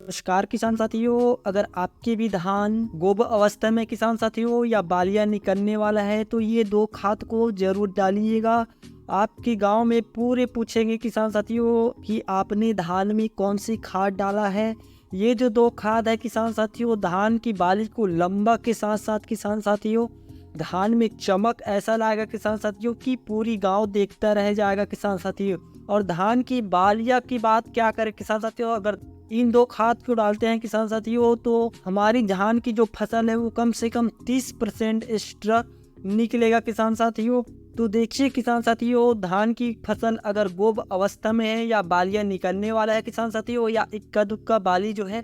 नमस्कार किसान साथियों, अगर आपके भी धान गोब अवस्था में किसान साथियों या बालियां निकलने वाला है तो ये दो खाद को जरूर डालिएगा। आपके गांव में पूरे पूछेंगे किसान साथियों कि आपने धान में कौन सी खाद डाला है। ये जो दो खाद है किसान साथियों, धान की बाली को लंबा के साथ साथ किसान साथियों धान में चमक ऐसा लाएगा किसान साथियों कि पूरी गांव देखता रह जाएगा किसान साथियों। और धान की बालिया की बात क्या करें किसान साथियों, अगर इन दो खाद को डालते हैं किसान साथियों तो हमारी धान की जो फसल है वो कम से कम 30% एक्स्ट्रा निकलेगा किसान साथियों। तो देखिए किसान साथियों, धान की फसल अगर गोब अवस्था में है या बालियां निकलने वाला है किसान साथियों, या इक्का दुक्का बाली जो है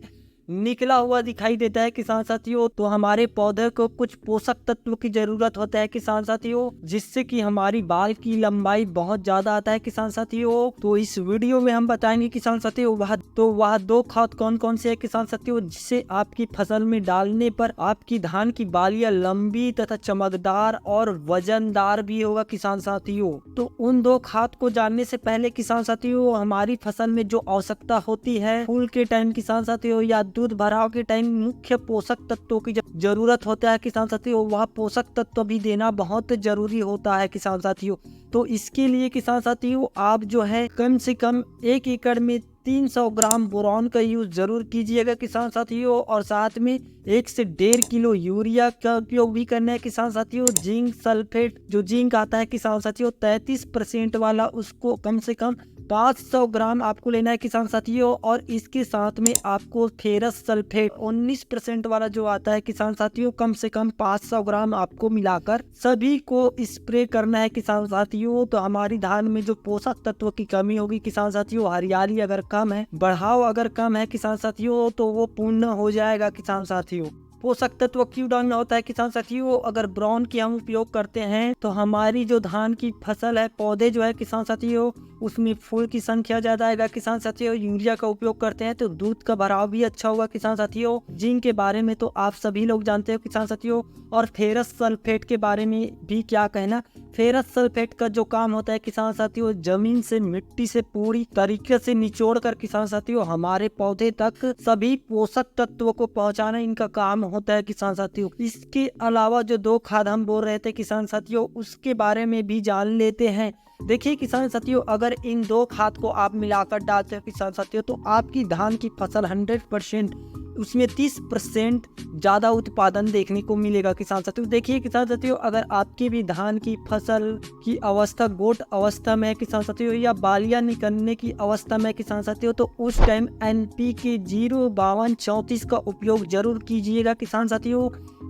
निकला हुआ दिखाई देता है किसान साथियों, तो हमारे पौधे को कुछ पोषक तत्व की जरूरत होता है किसान साथियों, जिससे कि हमारी बाल की लंबाई बहुत ज्यादा आता है किसान साथियों। तो इस वीडियो में हम बताएंगे किसान साथियों वह दो खाद कौन कौन से है किसान साथियों, जिसे आपकी फसल में डालने पर आपकी धान की बालियां लंबी तथा चमकदार और वजनदार भी होगा किसान साथियों। तो उन दो खाद को जानने से पहले किसान साथियों, हमारी फसल में जो आवश्यकता होती है फूल के टाइम किसान साथियों या दूध भराव के टाइम मुख्य पोषक तत्वों की जरूरत होता है किसान साथियों, वह पोषक तत्व भी देना बहुत जरूरी होता है किसान साथियों। तो इसके लिए किसान साथियों आप जो है कम से कम 1 एकड़ में 300 ग्राम बोरॉन का यूज जरूर कीजिएगा किसान साथियों, और साथ में 1 से 1.5 किलो यूरिया का उपयोग भी करना है किसान साथियों। जिंक सल्फेट जो जिंक आता है किसान साथियों 33% वाला, उसको कम से कम 500 ग्राम आपको लेना है किसान साथियों। और इसके साथ में आपको फेरस सल्फेट 19% वाला जो आता है किसान साथियों, कम से कम 500 ग्राम आपको मिलाकर सभी को स्प्रे करना है किसान साथियों। तो हमारी धान में जो पोषक तत्व की कमी होगी किसान साथियों, हरियाली अगर कम है, बढ़ाव अगर कम है किसान साथियों, तो वो पूर्ण हो जाएगा किसान साथियों। पोषक तत्व क्यों डालना होता है किसान साथियों, अगर ब्राउन की हम उपयोग करते हैं तो हमारी जो धान की फसल है, पौधे जो है किसान साथियों, उसमें फूल की संख्या ज्यादा आएगा किसान साथियों। यूरिया का उपयोग करते हैं तो दूध का भराव भी अच्छा होगा किसान साथियों। जिंक के बारे में तो आप सभी लोग जानते हो किसान साथियों। और फेरस सल्फेट के बारे में भी क्या कहना, फेरस सल्फेट का जो काम होता है किसान साथियों, जमीन से मिट्टी से पूरी तरीके से निचोड़ कर किसान साथियों हमारे पौधे तक सभी पोषक तत्वों को पहुंचाना इनका काम होता है किसान साथियों। इसके अलावा जो दो खाद हम बोल रहे थे किसान साथियों, उसके बारे में भी जान लेते हैं। देखिए किसान साथियों, अगर इन दो खाद को आप मिलाकर डालते हो किसान साथियों, तो आपकी धान की फसल 100% उसमें 30% ज्यादा उत्पादन देखने को मिलेगा किसान साथियों। देखिए किसान साथियों, अगर आपकी भी धान की फसल की अवस्था गोट अवस्था में किसान साथियों या बालियां निकलने की अवस्था में किसान साथियों, तो उस टाइम NPK 05234 का उपयोग जरूर कीजिएगा किसान साथियों।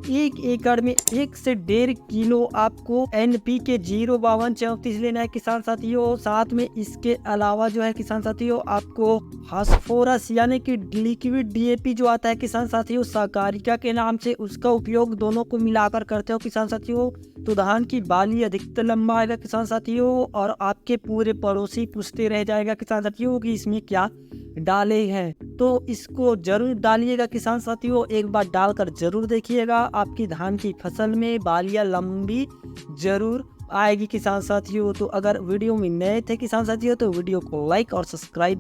1 एकड़ में 1 से 1.5 किलो आपको NPK 05234 लेना है किसान साथियों। साथ में इसके अलावा जो है किसान साथियों, आपको फास्फोरस यानी कि लिक्विड DAP जो आता है किसान साथियों सहकारिता के नाम से, उसका उपयोग दोनों को मिलाकर करते हो किसान साथियों, तो धान की बाली अधिकतर लंबा आएगा किसान साथियों। और आपके पूरे पड़ोसी पूछते रह जाएगा किसान साथियों कि इसमें क्या डाले हैं, तो इसको जरूर डालिएगा किसान साथियों। एक बार डालकर जरूर देखिएगा, आपकी धान की फसल में बालियां लंबी जरूर आएगी किसान साथियों। तो अगर वीडियो में नए थे किसान साथियों तो वीडियो को लाइक और सब्सक्राइब